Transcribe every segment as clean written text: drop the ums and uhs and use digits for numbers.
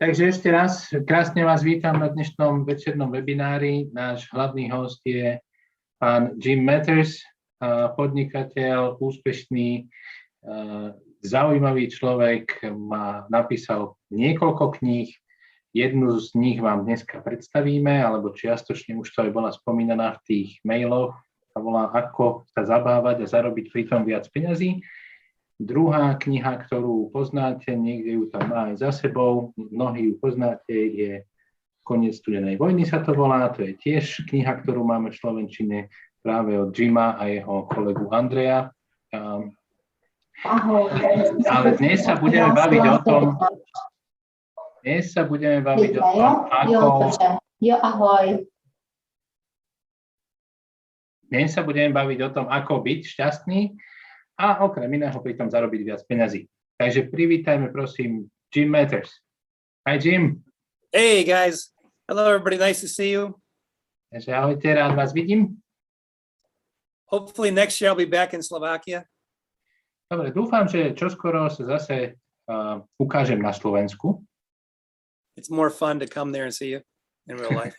Takže ešte raz krásne vás vítam na dnešnom večernom webinári. Náš hlavný host je pán Jim Matters, podnikateľ, úspešný, zaujímavý človek, napísal niekoľko kníh. Jednu z nich vám dneska predstavíme, alebo čiastočne už to aj bola spomínaná v tých mailoch. Tá volá Ako sa zabávať a zarobiť pritom viac peňazí. Druhá kniha, ktorú poznáte, niekde ju tam má aj za sebou, mnohí ju poznáte, je Koniec studenej vojny sa to volá, to je tiež kniha, ktorú máme v slovenčine práve od Jima a jeho kolegu Andreja. Ale dnes sa budeme baviť o tom, ako byť šťastný a okrem iného pritom zarobiť viac peňazí. Takže privítajme prosím Jim Matters. Hi Jim. Hey guys. Hello everybody, nice to see you. Takže ahojte, rád vás vidím. Hopefully next year I'll be back in Slovakia. Dobre, dúfam, že čoskoro sa zase ukážem na Slovensku. It's more fun to come there and see you in real life.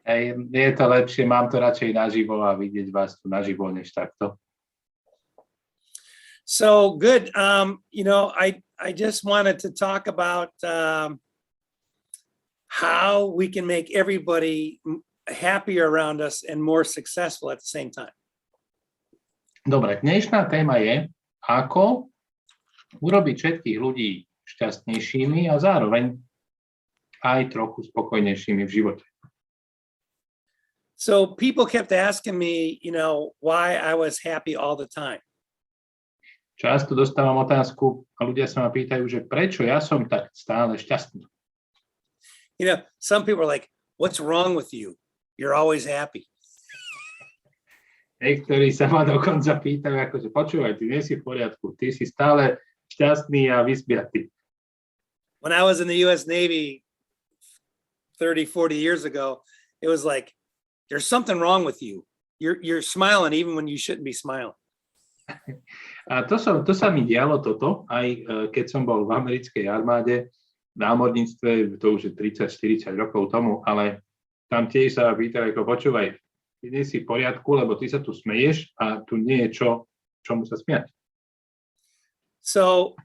Hej, je to lepšie, mám to radšej naživo a vidieť vás tu naživo než takto. So good. I just wanted to talk about how we can make everybody happier around us and more successful at the same time. Dobre, dnešná téma je, ako urobiť všetkých ľudí šťastnejšími a zároveň aj trochu spokojnejšími v živote. So people kept asking me, why I was happy all the time. Často dostávam otázku a ľudia sa ma pýtajú, že prečo ja som tak stále šťastný. Some people are like, what's wrong with you? You're always happy. Niektorí sa ma dokonca pýtajú, akože počúvaj, ty nie si v poriadku, ty si stále šťastný a vysmiatý. When I was in the US Navy 30, 40 years ago, it was like, there's something wrong with you. You're smiling even when you shouldn't be smiling. A to sa mi dialo toto, aj keď som bol v americkej armáde, v námorníctve, to už je 30-40 rokov tomu, ale tam tiež sa pýtali, ako počúvaj, ty nie si v poriadku, lebo ty sa tu smeješ a tu nie je čomu sa smiať. So,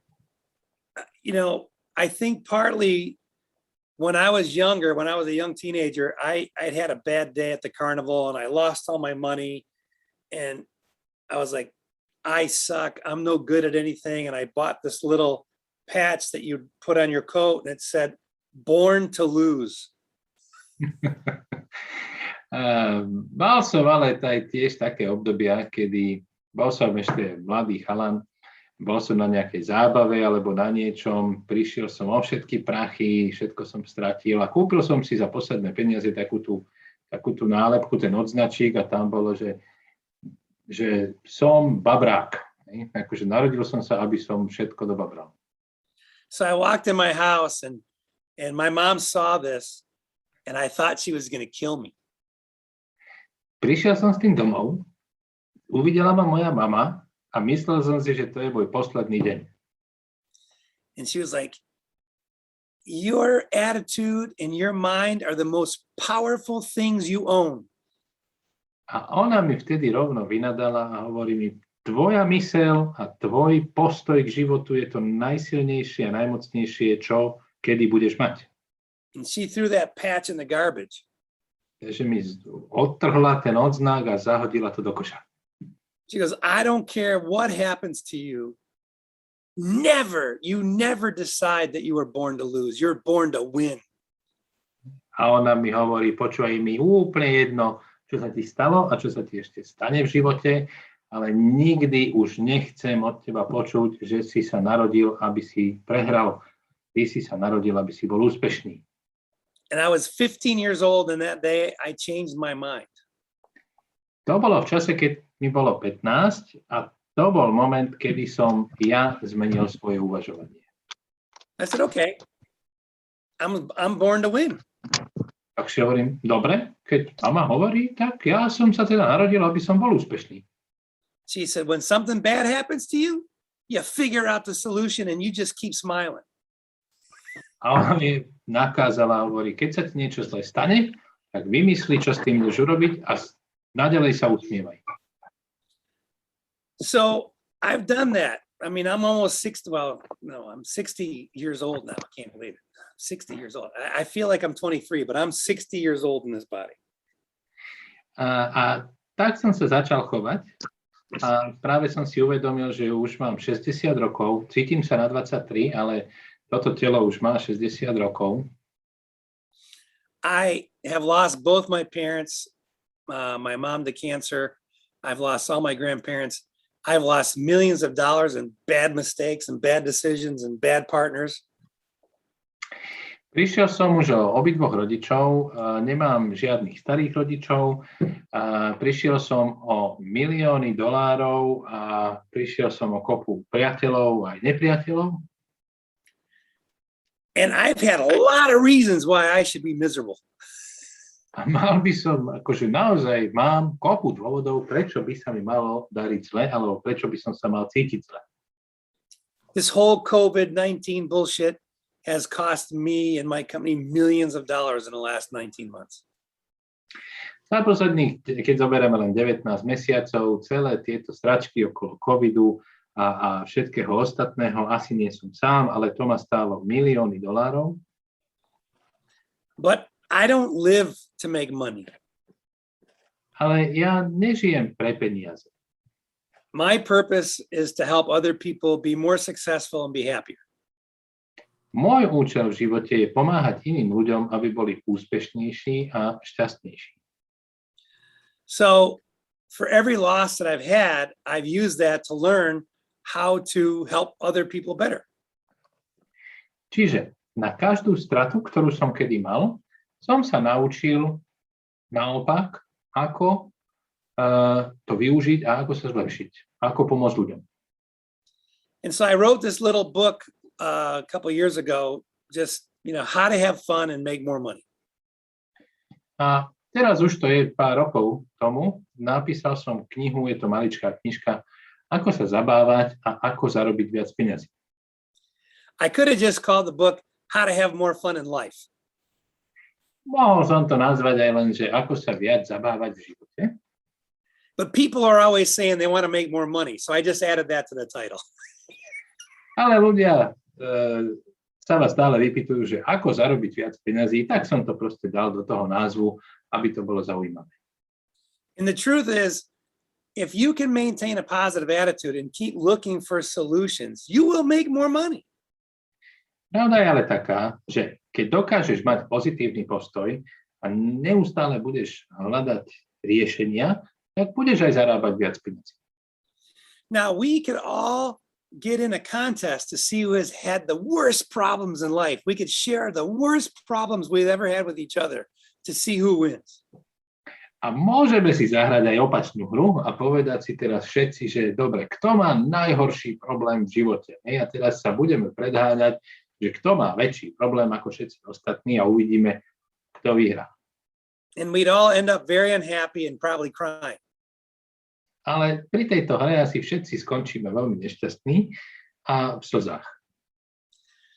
I think partly when I was younger, when I was a young teenager, I'd had a bad day at the carnival and I lost all my money and I was like, I suck, I'm no good at anything. And I bought this little patch that you put on your coat and it said, born to lose. Mal som ale aj tiež také obdobia, kedy bol som ešte mladý chalan, bol som na nejakej zábave alebo na niečom, prišiel som o všetky prachy, všetko som stratil a kúpil som si za posledné peniaze takú tú nálepku, ten odznačík a tam bolo, že som babrák. Akože narodil som sa, aby som všetko dobabral. So I walked in my house and my mom saw this and I thought she was going to kill me. Prišiel som s tým domov, uvidela ma moja mama a myslel som si, že to je môj posledný deň. And she was like, your attitude and your mind are the most powerful things you own. A ona mi vtedy rovno vynadala a hovorí mi, tvoja myseľ a tvoj postoj k životu je to najsilnejšie a najmocnejšie, čo kedy budeš mať. And she threw that patch in the garbage. Takže mi odtrhla ten odznak a zahodila to do koša. She goes, I don't care what happens to you. You never decide that you were born to lose. You're born to win. A ona mi hovorí, počúvaj, mi úplne jedno, čo sa ti stalo a čo sa ti ešte stane v živote, ale nikdy už nechcem od teba počuť, že si sa narodil, aby si prehral. Ty si sa narodil, aby si bol úspešný. And I was 15 years old and that day I changed my mind. To bolo v čase, keď mi bolo 15 a to bol moment, kedy som ja zmenil svoje uvažovanie. I said, okay, I'm born to win. Tak si hovorím, dobre, keď mama hovorí, tak ja som sa teda narodil, aby som bol úspešný. She said, when something bad happens to you, you figure out the solution and you just keep smiling. A ona mi nakázala, hovorí, keď sa ti niečo zle stane, tak vymysli, čo s tým ideš urobiť a naďalej sa usmievaj. So I've done that. I mean, I'm almost 60. Well, no, I'm 60 years old now. I can't believe it. 60 years old. I feel like I'm 23, but I'm 60 years old in this body. A tak som sa začal chovať. A práve som si uvedomil, že už mám 60 rokov. Cítim sa na 23, ale toto telo už má 60 rokov. I have lost both my parents, my mom to cancer. I've lost all my grandparents. I've lost millions of dollars in bad mistakes and bad decisions and bad partners. Prišiel som už o obidvoch rodičov, nemám žiadnych starých rodičov, prišiel som o milióny dolárov a prišiel som o kopu priateľov aj nepriateľov. And I've had a lot of reasons why I should be miserable. A mal by som, akože naozaj mám kopu dôvodov, prečo by sa mi malo dariť zle, alebo prečo by som sa mal cítiť zle. This whole COVID-19 bullshit has cost me and my company millions of dollars in the last 19 months. Za posledných, keď zoberieme len 19 mesiacov, celé tieto stračky okolo covidu a všetkého ostatného, asi nie som sám, ale to ma stálo milióny dolárov. But I don't live to make money. Ale ja nežijem pre peniaze. My purpose is to help other people be more successful and be happier. Môj účel v živote je pomáhať iným ľuďom, aby boli úspešnejší a šťastnejší. So for every loss that I've had, I've used that to learn how to help other people better. Čiže na každú stratu, ktorú som kedy mal, som sa naučil naopak, ako to využiť a ako sa zlepšiť, ako pomôcť ľuďom. And so I wrote this little book a couple of years ago, just, how to have fun and make more money. A teraz už to je pár rokov tomu, napísal som knihu, je to maličká knižka, ako sa zabávať a ako zarobiť viac peňazí. I could have just called the book How to Have More Fun in Life. Mohol som to nazvať aj len, že ako sa viac zabávať v živote. But people are always saying they want to make more money, so I just added that to the title. Ale ľudia sa vás stále vypytujú, že ako zarobiť viac peňazí, tak som to proste dal do toho názvu, aby to bolo zaujímavé. And the truth is, if you can maintain a positive attitude and keep looking for solutions, you will make more money. Pravda je ale taká, že keď dokážeš mať pozitívny postoj a neustále budeš hľadať riešenia, tak budeš aj zarábať viac peňazí. Now, we could all get in a contest to see who has had the worst problems in life. We could share the worst problems we've ever had with each other to see who wins. A môžeme si zahrať aj opačnú hru a povedať si teraz všetci, že dobre, kto má najhorší problém v živote? A teraz sa budeme predháňať, že kto má väčší problém ako všetci ostatní a uvidíme, kto vyhrá. And we'd all end up very unhappy and probably crying. Ale pri tejto hre asi všetci skončíme veľmi nešťastní a v slzách.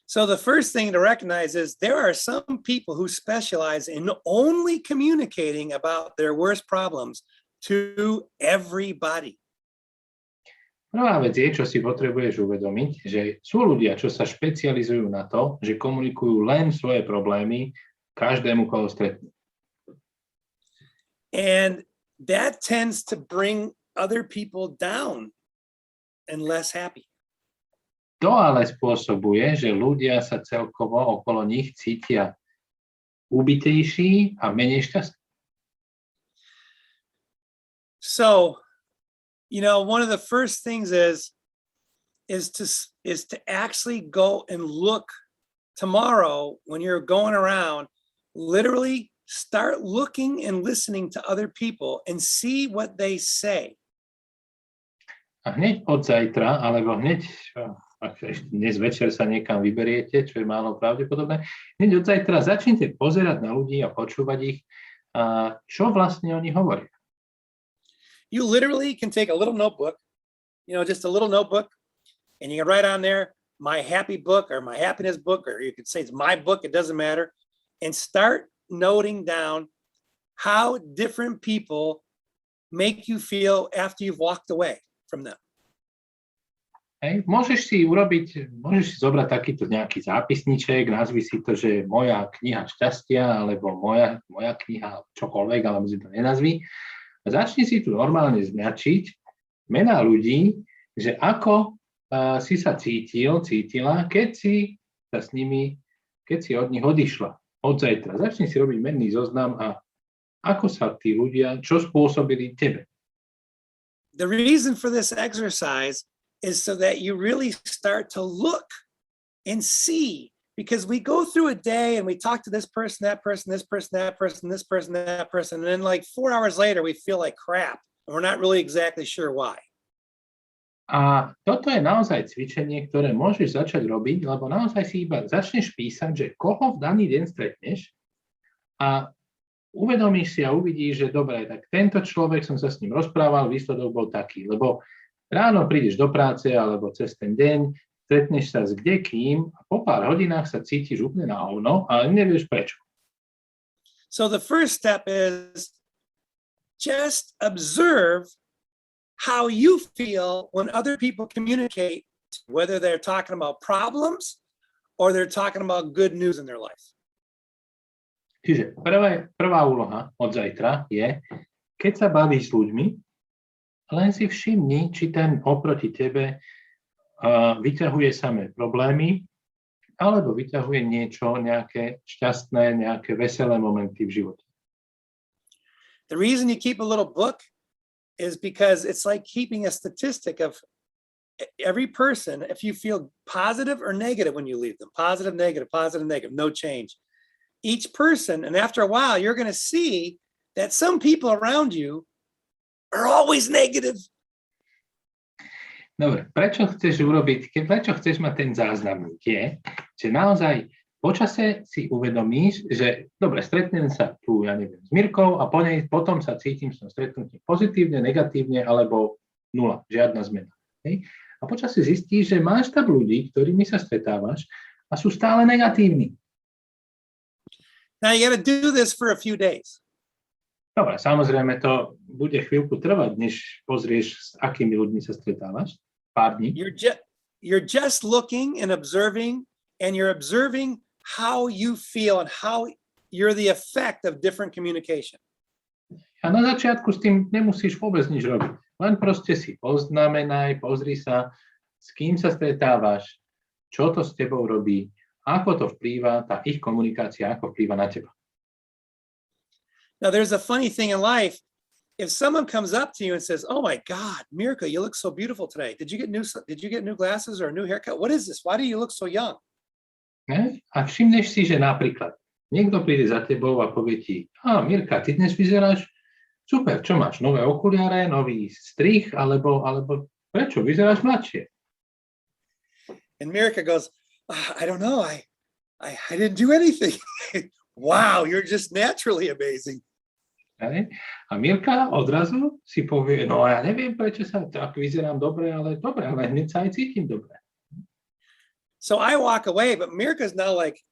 So the first thing to recognize is there are some people who specialize in only communicating about their worst problems to everybody. Prvá vec je, čo si potrebuješ uvedomiť, že sú ľudia, čo sa špecializujú na to, že komunikujú len svoje problémy každému, koho stretnú. And that tends to bring other people down and less happy. To ale spôsobuje, že ľudia sa celkovo okolo nich cítia ubitejší a menej šťastní. So, one of the first things is to actually go and look tomorrow when you're going around, literally start looking and listening to other people and see what they say. A hneď od zajtra, alebo hneď, ak ešte dnes večer sa niekam vyberiete, čo je málo pravdepodobné, hneď od zajtra začnite pozerať na ľudí a počúvať ich, čo vlastne oni hovoria. You literally can take a little notebook, just a little notebook, and you can write on there, my happy book or my happiness book, or you could say it's my book, it doesn't matter, and start noting down how different people make you feel after you've walked away from them. Hej. Môžeš si zobrať takýto nejaký zápisniček, nazvi si to, že moja kniha šťastia, alebo moja kniha čokoľvek, alebo si to nenazvi. A začni si tu normálne značiť mená ľudí, že ako si sa cítila, keď si od nich odišla od zajtra. Začni si robiť menný zoznam a ako sa tí ľudia, čo spôsobili tebe. The reason for this exercise is so that you really start to look and see, because we go through a day and we talk to this person, that person, this person, that person, this person, that person, and then like 4 hours later, we feel like crap and we're not really exactly sure why. A toto je naozaj cvičenie, ktoré môžeš začať robiť, lebo naozaj si iba začneš písať, že koho v daný deň stretneš a uvedomíš si a uvidíš, že dobre, tak tento človek, som sa s ním rozprával, výsledok bol taký, lebo ráno prídeš do práce alebo cez ten deň, stretneš sa s kdekým a po pár hodinách sa cítiš úplne na hovno, ale nevieš prečo. So the first step is just observe how you feel when other people communicate, whether they're talking about problems or they're talking about good news in their life. Čiže prvá úloha od zajtra je, keď sa bavíš s ľuďmi, len si všimni, či ten oproti tebe vyťahuje samé problémy, alebo vyťahuje niečo, nejaké šťastné, nejaké veselé momenty v živote. The reason you keep a little book is because it's like keeping a statistic of every person. If you feel positive or negative when you leave them, positive, negative, no change. Each person, and after a while, you're going to see that some people around you are always negative. Dobre, prečo chceš mať ten záznam, je, že naozaj počase si uvedomíš, že dobre, stretnem sa tu, ja neviem, s Mirkou a potom sa cítim som stretnutím pozitívne, negatívne alebo nula, žiadna zmena. Hej? A počase zistíš, že máš tam ľudí, ktorými sa stretávaš a sú stále negatívni. Now you got to do this for a few days. Dobre, samozrejme to bude chvíľku trvať, než pozrieš, s akými ľuďmi sa stretávaš. Pár dní. You're just looking and observing how you feel and how you're the effect of different communication. A na začiatku s tým nemusíš vôbec nič robiť. Len proste si poznamenaj, pozri sa, s kým sa stretávaš, čo to s tebou robí, ako to vplýva, tá ich komunikácia, ako vplýva na teba. Now, there's a funny thing in life. If someone comes up to you and says, "Oh my God, Mirka, you look so beautiful today. Did you get new glasses or a new haircut? What is this? Why do you look so young?" A všimneš si, že napríklad niekto príde za tebou a povie ti, Mirka, ty dnes vyzeráš super, čo máš? Nové okuliare, nový strih, alebo prečo? Vyzeráš mladšie. And Mirka goes, I don't know. I didn't do anything. Wow, you're just naturally amazing. A Mirka odrazu si povie, no ja neviem, prečo sa tak vyzerám dobre, ale hneď sa aj cítim dobre. So I walk away, but Mirka's now like,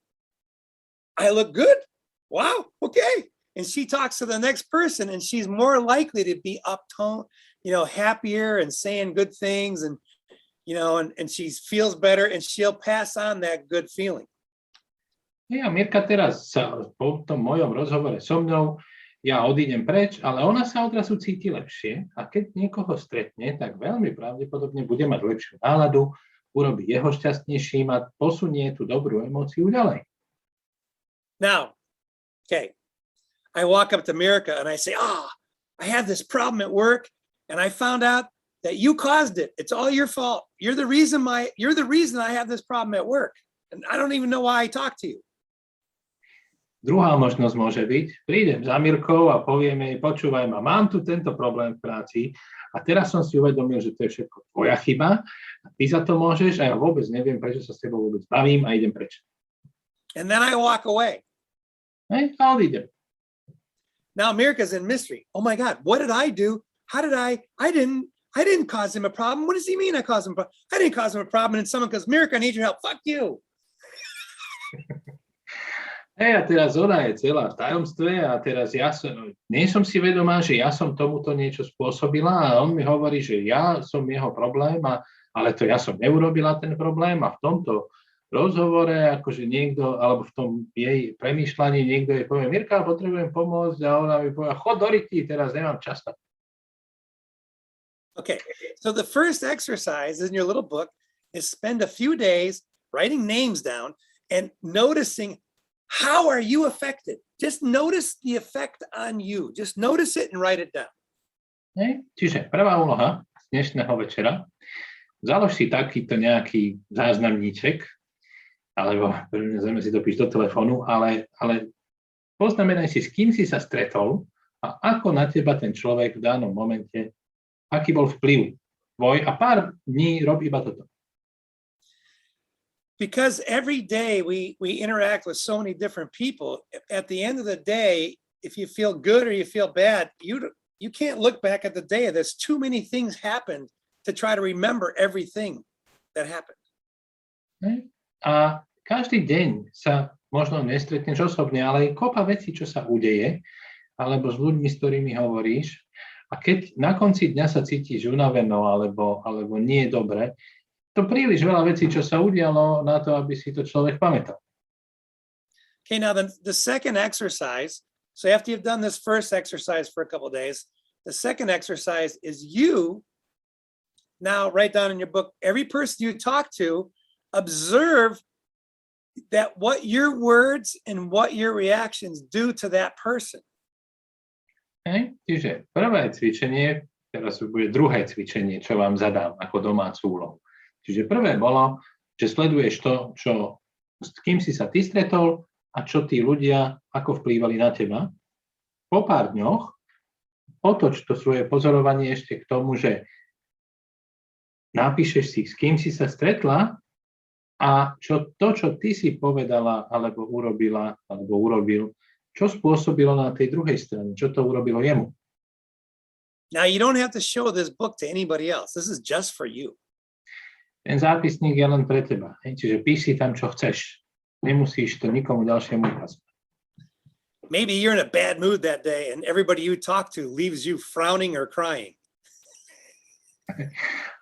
I look good? Wow, okay. And she talks to the next person and she's more likely to be uptone, happier and saying good things and she feels better and she'll pass on that good feeling. A Mirka teraz po tom mojom rozhovore so mnou, ja odídem preč, ale ona sa odrazu cíti lepšie a keď niekoho stretne, tak veľmi pravdepodobne bude mať lepšiu náladu, urobí jeho šťastnejším a posunie tú dobrú emóciu ďalej. Now, okay, I walk up to Mirka and I say, I have this problem at work and I found out that you caused it. It's all your fault. You're the reason I have this problem at work. And I don't even know why I talk to you. Druhá možnosť môže byť, prídem za Mirkou a povieme jej, počúvaj ma, mám tu tento problém v práci a teraz som si uvedomil, že to je všetko tvoja chyba a ty za to môžeš a ja vôbec neviem, prečo sa s tebou vôbec bavím a idem preč. And then I walk away. A odídem. Now Mirka's in mystery. Oh my God, what did I do? How did I I didn't cause him a problem. What does he mean I caused him a problem? I didn't cause him a problem. And someone goes, Mirka, I need your help. Fuck you. Hej, a teraz ona je celá v tajomstve a teraz nie som si vedomá, že ja som tomuto niečo spôsobila a on mi hovorí, že ja som jeho problém, ale to ja som neurobila ten problém a v tomto rozhovore, akože niekto, alebo v tom jej premýšľaní niekto jej povie, Mirka, potrebujem pomôcť a ona mi povie, chod do ryti, teraz nemám čas. Okay, so the first exercise in your little book is spend a few days writing names down and noticing how are you affected. Just notice the effect on you. Just notice it and write it down. Čiže prvá úloha z dnešného večera, založ si takýto nejaký záznamníček, alebo zrejme si to píš do telefónu, ale poznamenaj si, s kým si sa stretol a ako na teba ten človek v danom momente, aký bol vplyv tvoj a pár dní rob iba toto. Because every day we interact with so many different people, at the end of the day, if you feel good or you feel bad, you can't look back at the day. There's too many things happened to try to remember everything that happened. A každý deň sa možno nestretneš osobne, ale je kopa vecí, čo sa udeje, alebo s ľuďmi, s ktorými hovoríš. A keď na konci dňa sa cítiš unaveno alebo nie je dobre, to príliš veľa vecí, čo sa udialo na to, aby si to človek pamätal. Okay, now the second exercise, so after you've done this first exercise for a couple of days, the second exercise is you now write down in your book, every person you talk to, observe that what your words and what your reactions do to that person. Okay? Čiže prvé cvičenie, teraz bude druhé cvičenie, čo vám zadám ako domácu úlohu. Čiže prvé bolo, že sleduješ to, s kým si sa ty stretol a čo tí ľudia, ako vplývali na teba. Po pár dňoch otoč to svoje pozorovanie ešte k tomu, že napíšeš si, s kým si sa stretla a čo ty si povedala, alebo urobila, alebo urobil, čo spôsobilo na tej druhej strane, čo to urobilo jemu. Now you don't have to show this book to anybody else. This is just for you. Ten zápisník je len pre teba. Čiže píš si tam, čo chceš. Nemusíš to nikomu ďalšiemu ukázať. Maybe you're in a bad mood that day and everybody you talk to leaves you frowning or crying.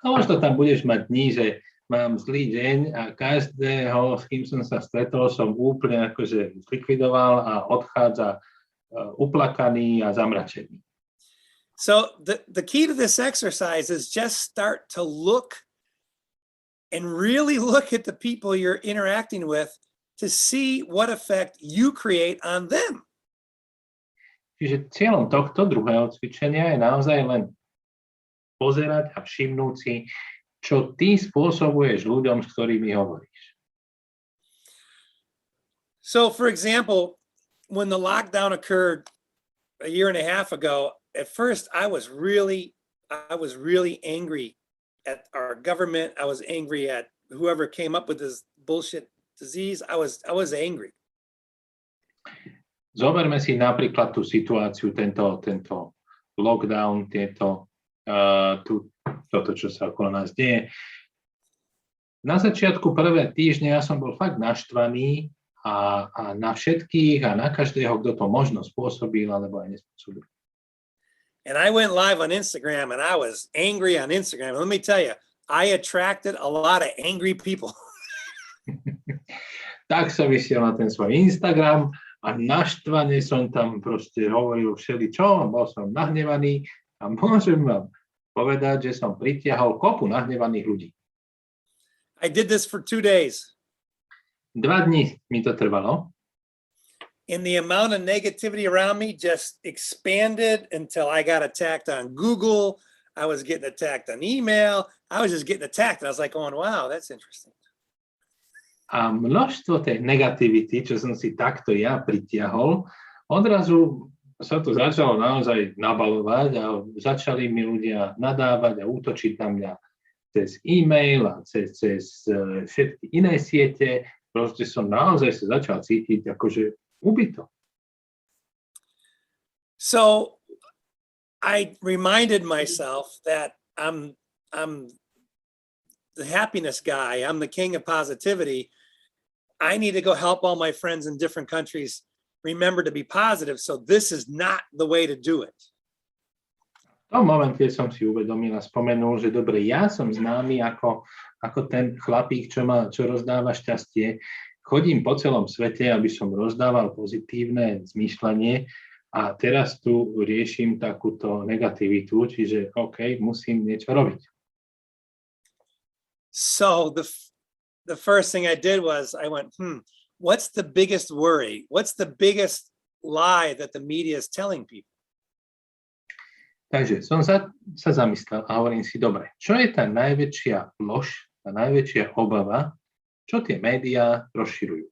A možno tam budeš mať dní, že mám zlý deň a každého, s kým som sa stretol, som úplne akože zlikvidoval a odchádza uplakaný a zamračený. So the key to this exercise is just start to look and really look at the people you're interacting with to see what effect you create on them. Čiže cieľom tohto druhého cvičenia je naozaj len pozerať a všimnúť si, čo ty spôsobuješ ľuďom, s ktorými hovoríš. So, for example, when the lockdown occurred a year and a half ago, at first I was really angry at our government. I was angry at whoever came up with this bullshit disease. I was angry. Zoberme si napríklad tú situáciu, tento lockdown, toto, čo sa okolo nás deje. Na začiatku prvé týždne ja som bol fakt naštvaný a na všetkých a na každého, kto to možno spôsobil alebo aj nespôsobil. And I went live on Instagram and I was angry on Instagram. Let me tell you, I attracted a lot of angry people. Tak som vyšiel na ten svoj Instagram a naštvane som tam proste hovoril všeličo, bol som nahnevaný a môžem vám povedať, že som pritiahol kopu nahnevaných ľudí. I did this for 2 days. 2 dní mi to trvalo. And the amount of negativity around me just expanded until I got attacked on Google. I was getting attacked on email. I was just getting attacked. And I was like, going, wow, that's interesting. A množstvo tej negativity, čo som si takto ja pritiahol, odrazu sa to začalo naozaj nabalovať a začali mi ľudia nadávať a útočiť na mňa cez e-mail a cez všetky iné siete. Proste som naozaj sa začal cítiť akože ubito. So I reminded myself that I'm the happiness guy. I'm the king of positivity. I need to go help all my friends in different countries remember to be positive. So this is not the way to do it. V tom momente som si uvedomil a spomenul, že dobre, ja som známy ako ten chlapík, čo rozdáva šťastie. Chodím po celom svete, aby som rozdával pozitívne zmýšľanie a teraz tu riešim takúto negativitu, čiže OK, musím niečo robiť. So the first thing I did was I went, what's the biggest worry? What's the biggest lie that the media is telling people? Takže som sa zamyslel a hovorím si, dobre, čo je tá najväčšia lož, tá najväčšia obava, čo tie médiá rozširujú?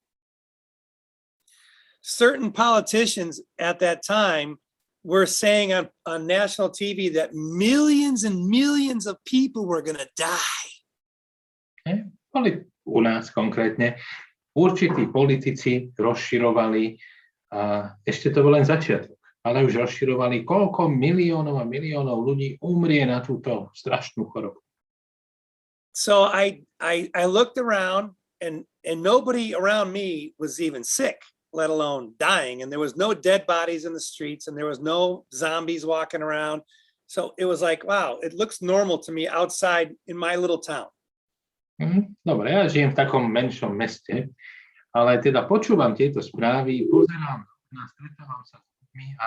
Certain politicians at that time were saying on national TV that millions and millions of people were going to die. Boli u nás konkrétne určití politici rozširovali, a ešte to bol len začiatok, ale už rozširovali, koľko miliónov a miliónov ľudí umrie na túto strašnú chorobu. So I looked around and nobody around me was even sick, let alone dying. And there was no dead bodies in the streets and there was no zombies walking around. So it was like, wow, it looks normal to me outside in my little town. Dobre, ja žijem v takom menšom meste, ale teda počúvam tieto správy, pozerám, stretávam sa s ľuďmi a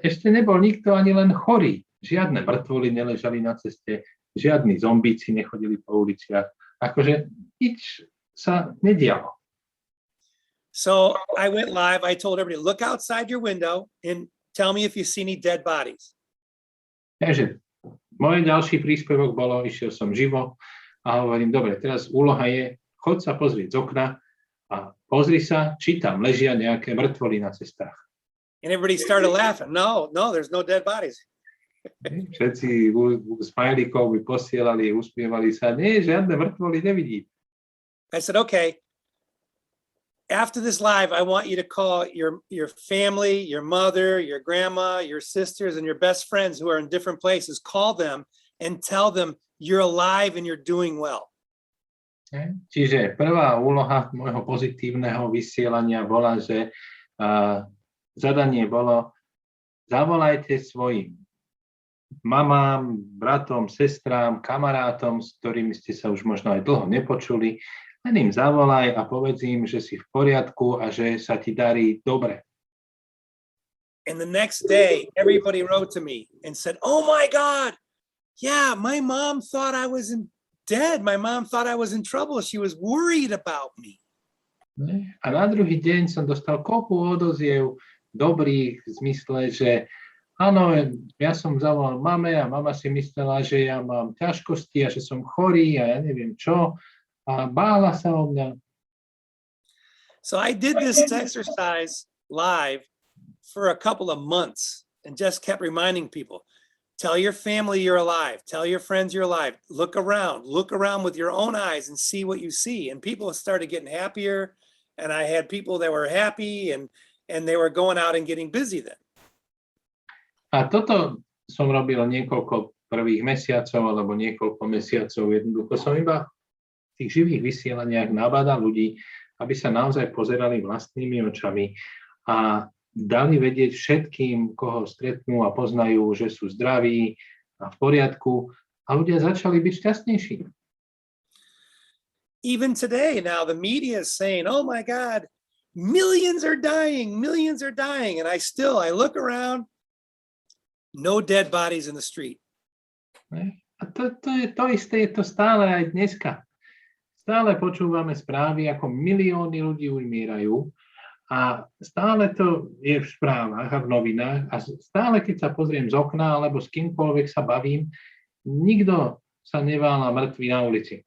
ešte nebol nikto ani len chorý. Žiadne mŕtvoly neležali na ceste, žiadni zombíci nechodili po uliciach. Akože nič sa nedialo. So I went live, I told everybody, look outside your window and tell me if you see any dead bodies. Takže môj ďalší príspevok bolo, išiel som živo, a hovorím, dobre, teraz úloha je, choď sa pozrieť z okna a pozri sa, či tam ležia nejaké mŕtvoly na cestách. And everybody started laughing. No, there's no dead bodies. Všetci smajlíkov by posielali, uspievali sa, nie, žiadne mŕtvoly nevidí. I said, okay, after this live, I want you to call your family, your mother, your grandma, your sisters, and your best friends who are in different places. Call them and tell them you're alive and you're doing well. Čiže prvá úloha môjho pozitívneho vysielania bola, že zadanie bolo, zavolajte svojim mamám, bratom, sestrám, kamarátom, s ktorými ste sa už možno aj dlho nepočuli, len im zavolaj a povedz im, že si v poriadku a že sa ti darí dobre. And the next day, everybody wrote to me and said, oh my God, yeah, my mom thought I was dead. My mom thought I was in trouble. She was worried about me. A na druhý deň som dostal kopu odoziev dobrých v zmysle, že áno, ja som zavolal mame a mama si myslela, že ja mám ťažkosti a že som chorý a ja neviem čo. A bála sa o mňa. So I did this exercise live for a couple of months and just kept reminding people, tell your family you're alive. Tell your friends you're alive. Look around with your own eyes and see what you see. And people started getting happier. And I had people that were happy and they were going out and getting busy then. A toto som robil niekoľko prvých mesiacov alebo niekoľko mesiacov. Jednoducho som iba v tých živých vysielaniach nabádal ľudí, aby sa naozaj pozerali vlastnými očami a dali vedieť všetkým, koho stretnú a poznajú, že sú zdraví a v poriadku a ľudia začali byť šťastnejší. Even today now the media is saying, oh my God, millions are dying. And I look around, no dead bodies in the street. A to je to isté, je to stále aj dneska. Stále počúvame správy, ako milióny ľudí umierajú a stále to je v správach a v novinách a stále, keď sa pozriem z okna alebo s kýmkoľvek sa bavím, nikto sa nevála mŕtvy na ulici.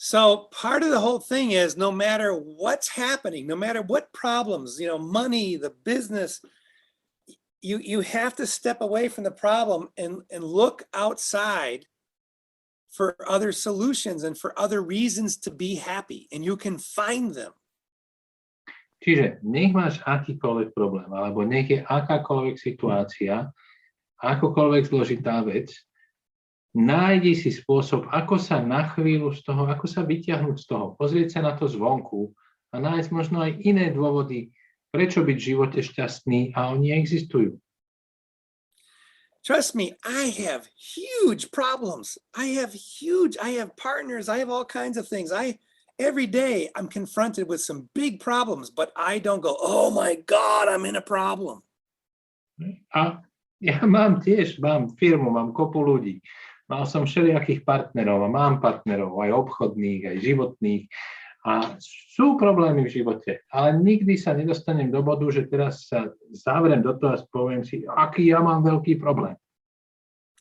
So part of the whole thing is no matter what's happening, no matter what problems, money, the business, you have to step away from the problem and look outside for other solutions and for other reasons to be happy, and you can find them. Čiže nech máš akýkoľvek problém, alebo nech je akákoľvek situácia, akokoľvek zložitá vec, nájdi si spôsob, ako sa na chvíľu z toho, ako sa vyťahnuť z toho, pozrieť sa na to zvonku a nájsť možno aj iné dôvody, prečo byť v živote šťastný, a oni existujú. Trust me, I have huge problems. I have partners. I have all kinds of things. Every day I'm confronted with some big problems, but I don't go, oh my God, I'm in a problem. A ja mám firmu, mám kopu ľudí. Mal som všelijakých partnerov a mám partnerov, aj obchodných, aj životných. A sú problémy v živote, ale nikdy sa nedostanem do bodu, že teraz sa zavriem do toho a poviem si, aký ja mám veľký problém.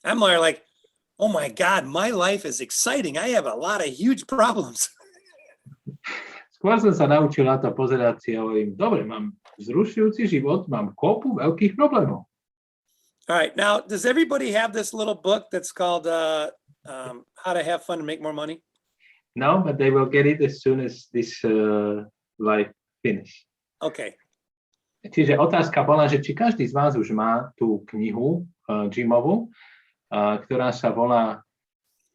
I'm more like, oh my God, my life is exciting. I have a lot of huge problems. Skôr som sa naučil na to pozerať si a hovorím, dobre, mám vzrušujúci život, mám kopu veľkých problémov. All right, now, does everybody have this little book that's called How to Have Fun and Make More Money? No, but they will get it as soon as this live finish. Okay. Čiže otázka bola, že či každý z vás už má tú knihu Jimovú, ktorá sa volá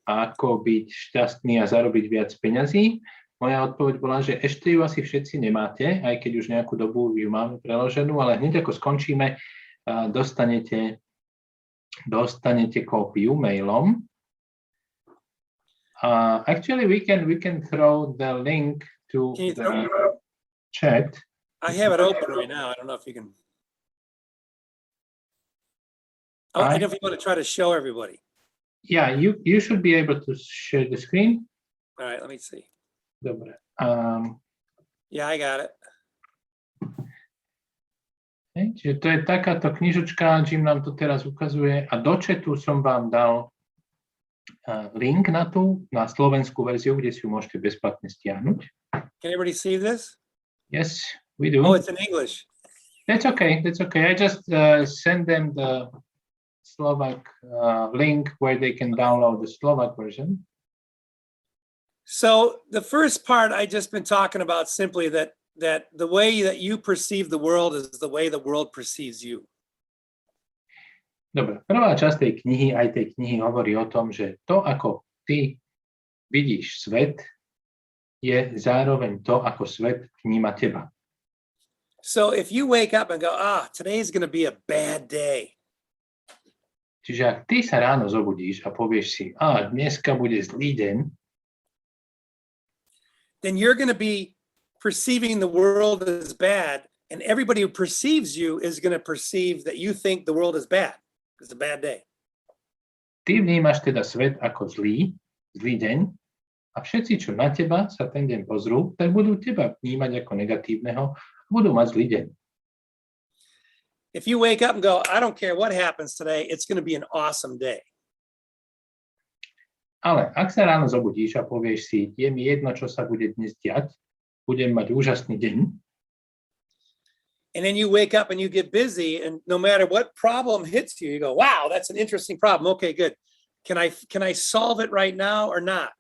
Ako byť šťastný a zarobiť viac peňazí. Moja odpoveď bola, že ešte ju asi všetci nemáte, aj keď už nejakú dobu ju máme preloženú, ale hneď ako skončíme, dostanete kópiu mailom. Actually, we can throw the link to the chat. I have it open right now. I don't know if you can. I don't know if you want to try to show everybody. Yeah, you should be able to share the screen. All right, let me see. Dobre. Yeah, I got it. Čiže to je takáto knižočka, Jim nám to teraz ukazuje, a do chatu som vám dal link na slovenskú verziu, kde si ju môžete bezplatne stiahnuť. Can everybody see this? Yes, we do. Oh, it's in English. That's okay. I just send them the Slovak link where they can download the Slovak version. So the first part I just been talking about simply that the way that you perceive the world is the way the world perceives you. Dobre, prvá časť tej knihy hovorí o tom, že to, ako ty vidíš svet, je zároveň to, ako svet vníma teba. So if you wake up and go, today's going to be a bad day. Čiže ak ty sa ráno zobudíš a povieš si, dneska bude zlý deň, then you're going to be perceiving the world as bad, and everybody who perceives you is going to perceive that you think the world is bad. It's a bad day. Ty vnímaš teda svet ako zlý deň, a všetci, čo na teba sa ten deň pozrú, tak budú teba vnímať ako negatívneho a budú mať zlý deň. If you wake up and go, I don't care what happens today, it's going to be an awesome day. Ale ak sa ráno zobudíš a povieš si, je mi jedno, čo sa bude dnes diať, budem mať úžasný deň. And then you wake up and you get busy, and no matter what problem hits you, you go, wow, that's an interesting problem. Okay, good. Can I solve it right now or not?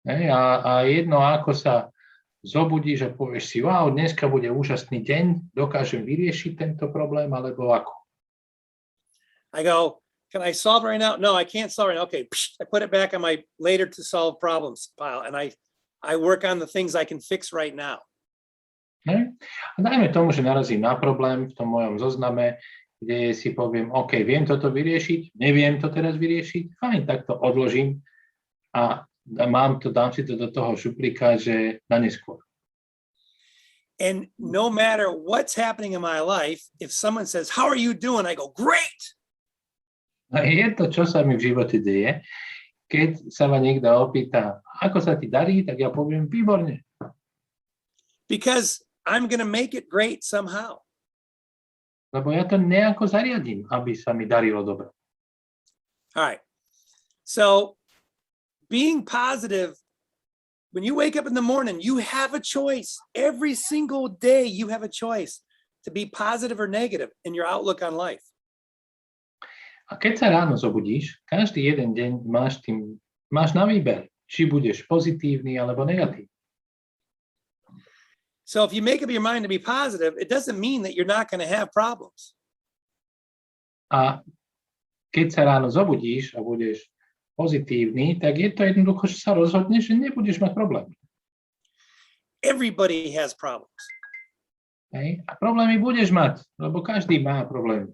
A jedno, ako sa zobudíš a povieš si, wow, dneska bude úžasný deň, dokážem vyriešiť tento problém, alebo ako? I go, can I solve it right now? No, I can't solve it. Okay, I put it back on my later to solve problems pile, and I work on the things I can fix right now. A dajme tomu, že narazím na problém v tom mojom zozname, kde si poviem, OK, viem toto vyriešiť, neviem to teraz vyriešiť, fajn, tak to odložím a dám si to do toho šuplíka, že na neskôr. And no matter what's happening in my life, if someone says, how are you doing? I go, great. A je to, čo sa mi v živote deje. Keď sa ma niekto opýta, ako sa ti darí, tak ja poviem, výborne. Because I'm going to make it great somehow. Lebo ja to nejako zariadím, aby sa mi darilo dobre. All right. So being positive, when you wake up in the morning, you have a choice. Every single day you have a choice to be positive or negative in your outlook on life. A keď sa ráno zobudíš, každý jeden deň máš na výber, či budeš pozitívny alebo negatívny. So if you make up your mind to be positive, it doesn't mean that you're not going to have problems. A keď sa ráno zobudíš a budeš pozitívny, tak je to jednoducho, že sa rozhodneš, že nebudeš mať problém. Everybody has problems. Hej? A problémy budeš mať, lebo každý má problémy.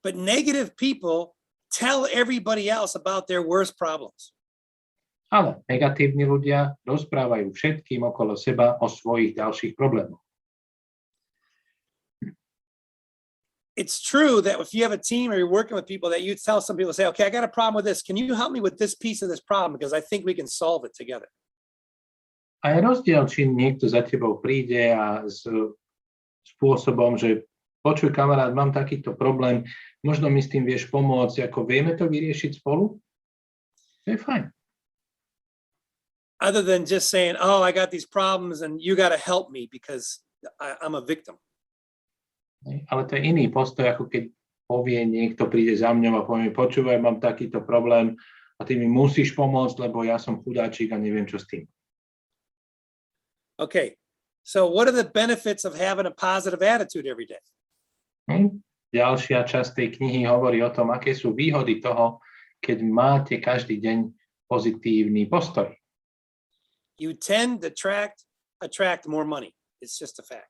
But negative people tell everybody else about their worst problems. Ale negatívni ľudia rozprávajú všetkým okolo seba o svojich ďalších problémoch. It's true that if you have a team or you're working with people that you tell some people, say, okay, I got a problem with this. Can you help me with this piece of this problem? Because I think we can solve it together. A je rozdiel, či niekto za tebou príde a s spôsobom, že počuj kamarát, mám takýto problém, možno mi s tým vieš pomôcť, ako vieme to vyriešiť spolu? To je fajn. Other than just saying, oh, I got these problems and you got to help me because I'm a victim. Ale to je iný postoj, ako keď povie niekto, príde za mňou a povie, počúvaj, mám takýto problém a ty mi musíš pomôcť, lebo ja som chudáčik a neviem, čo s tým. Okay, so what are the benefits of having a positive attitude every day? Ďalšia časť tej knihy hovorí o tom, aké sú výhody toho, keď máte každý deň pozitívny postoj. You tend to attract more money. It's just a fact.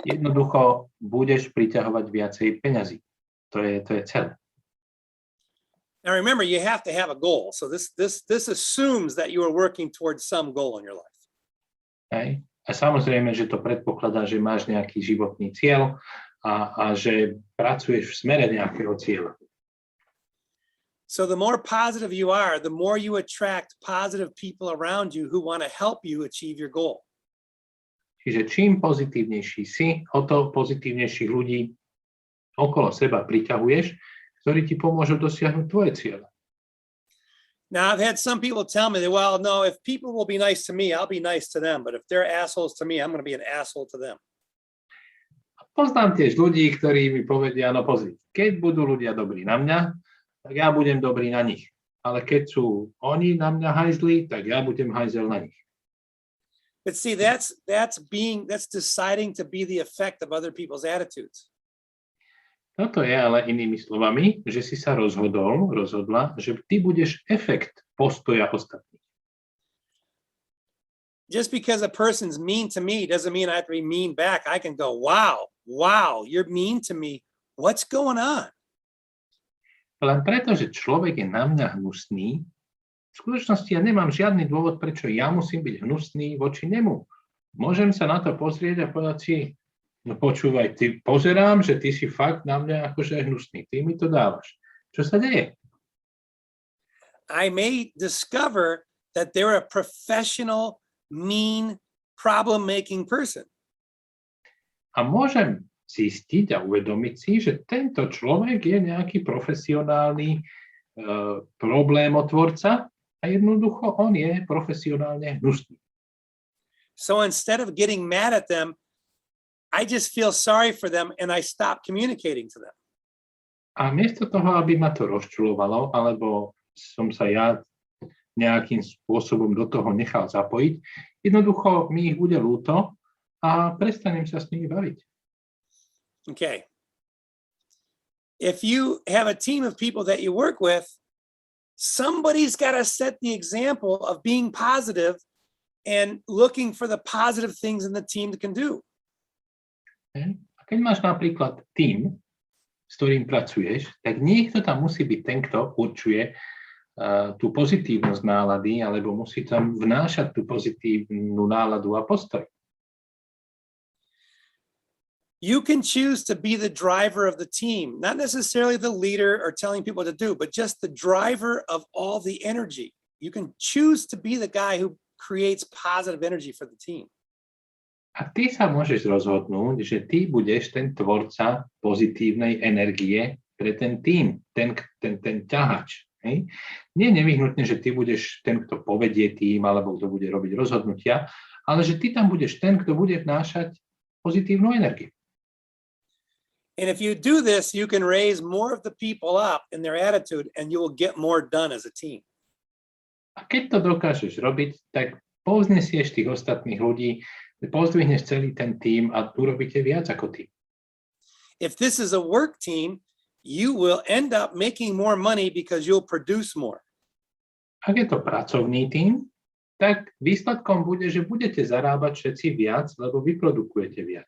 Jednoducho budeš priťahovať viacej peňazí. To je celé. Now remember, you have to have a goal. So this assumes that you are working towards some goal in your life. Hej. A samozrejme, že to predpokladá, že máš nejaký životný cieľ a že pracuješ v smere nejakého cieľa. So the more positive you are, the more you attract positive people around you who want to help you achieve your goal. Čiže čím pozitívnejší si, o to pozitívnejších ľudí okolo seba priťahuješ, ktorí ti pomôžu dosiahnuť tvoje ciele. Now, I've had some people tell me that, well, no, if people will be nice to me, I'll be nice to them. But if they're assholes to me, I'm going to be an asshole to them. Poznám tiež ľudí, ktorí mi povedia, no pozri, keď budú ľudia dobrí na mňa, tak ja budem dobrý na nich. Ale keď sú oni na mňa hajzli, tak ja budem hajzel na nich. But see, that's deciding to be the effect of other people's attitudes. Toto je ale inými slovami, že si sa rozhodla, že ty budeš efekt postoja ostatných. Just because a person's mean to me doesn't mean I have to be mean back. I can go, wow, you're mean to me. What's going on? Len preto, že človek je na mňa hnusný, v skutočnosti ja nemám žiadny dôvod, prečo ja musím byť hnusný voči nemu. Môžem sa na to pozrieť a povedať si, no počúvaj, ty pozerám, že ty si fakt na mňa akože hnusný. Ty mi to dávaš. Čo sa deje? I may discover that they're a professional, mean, problem-making person. A môžem zistiť a uvedomiť si, že tento človek je nejaký profesionálny problémotvorca a jednoducho on je profesionálne hnusný. So instead of getting mad at them, I just feel sorry for them and I stop communicating to them. A miesto toho, aby ma to rozčulovalo, alebo som sa ja nejakým spôsobom do toho nechal zapojiť, jednoducho mi ich bude ľúto a prestanem sa s nimi baviť. Okay. If you have a team of people that you work with, somebody's got to set the example of being positive and looking for the positive things in the team that can do. A keď máš napríklad tím, s ktorým pracuješ, tak niekto tam musí byť ten, kto určuje tú pozitívnosť nálady, alebo musí tam vnášať tú pozitívnu náladu a postoj. You can choose to be the driver of the team, not necessarily the leader or telling people what to do, but just the driver of all the energy. You can choose to be the guy who creates positive energy for the team. A ty sa môžeš rozhodnúť, že ty budeš ten tvorca pozitívnej energie pre ten tím, ten ťahač. Hej? Nie nevyhnutne, že ty budeš ten, kto povedie tým, alebo kto bude robiť rozhodnutia, ale že ty tam budeš ten, kto bude vnášať pozitívnu energiu. And if you do this, you can raise more of the people up in their attitude and you will get more done as a team. A keď to dokážeš robiť, tak povznesieš tých ostatných ľudí, pozdvihneš celý ten tím a urobíte viac ako ty. If this is a work team, you will end up making more money because you'll produce more. Ak je to pracovný tím, tak výsledkom bude, že budete zarábať všetci viac, lebo vyprodukujete viac.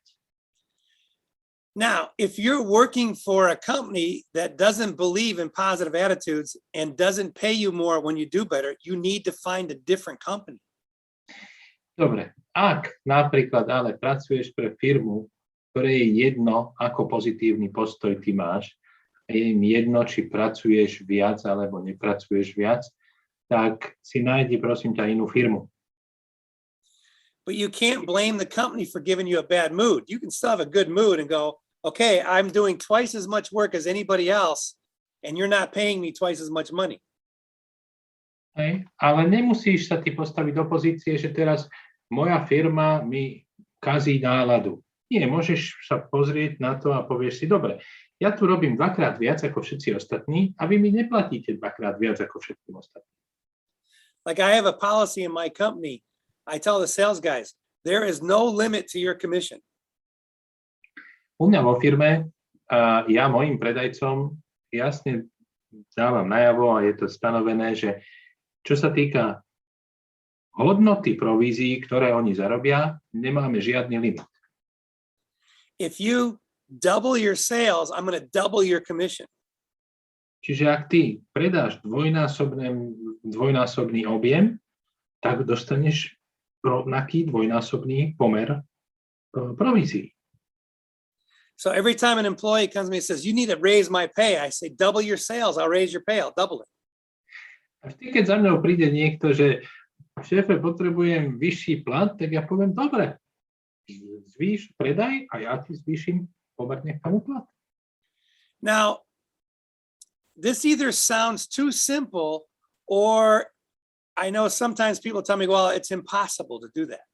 Now, if you're working for a company that doesn't believe in positive attitudes and doesn't pay you more when you do better, you need to find a different company. Dobre, ak napríklad ale pracuješ pre firmu, ktoré je jedno, ako pozitívny postoj ty máš, a je im jedno, či pracuješ viac alebo nepracuješ viac, tak si nájdi, prosím ťa, inú firmu. But you can't blame the company for giving you a bad mood. You can still have a good mood and go, okay, I'm doing twice as much work as anybody else, and you're not paying me twice as much money. Hej, ale nemusíš sa ty postaviť do pozície, že teraz moja firma mi kazí náladu. Nie, môžeš sa pozrieť na to a povieš si, dobre, ja tu robím dvakrát viac ako všetci ostatní a vy mi neplatíte dvakrát viac ako všetkým ostatným. Like I have a policy in my company. I tell the sales guys, there is no limit to your commission. U mňa vo firme ja mojim predajcom jasne dávam najavo a je to stanovené, že čo sa týka hodnoty provízií, ktoré oni zarobia, nemáme žiadny limit. If you double your sales, I'm going to double your commission. Čiže ak ty predáš dvojnásobný objem, tak dostaneš rovnaký dvojnásobný pomer provízií. So every time an employee comes to me and says, you need to raise my pay, I say, double your sales, I'll raise your pay, I'll double it. A vždy, keď za mnou príde niekto, že šéfe, potrebujem vyšší plat, tak ja poviem, dobre, zvýš predaj a ja ti zvýšim pomerne k tomu plat. Now, this either sounds too simple or I know sometimes people tell me, well, it's impossible to do that.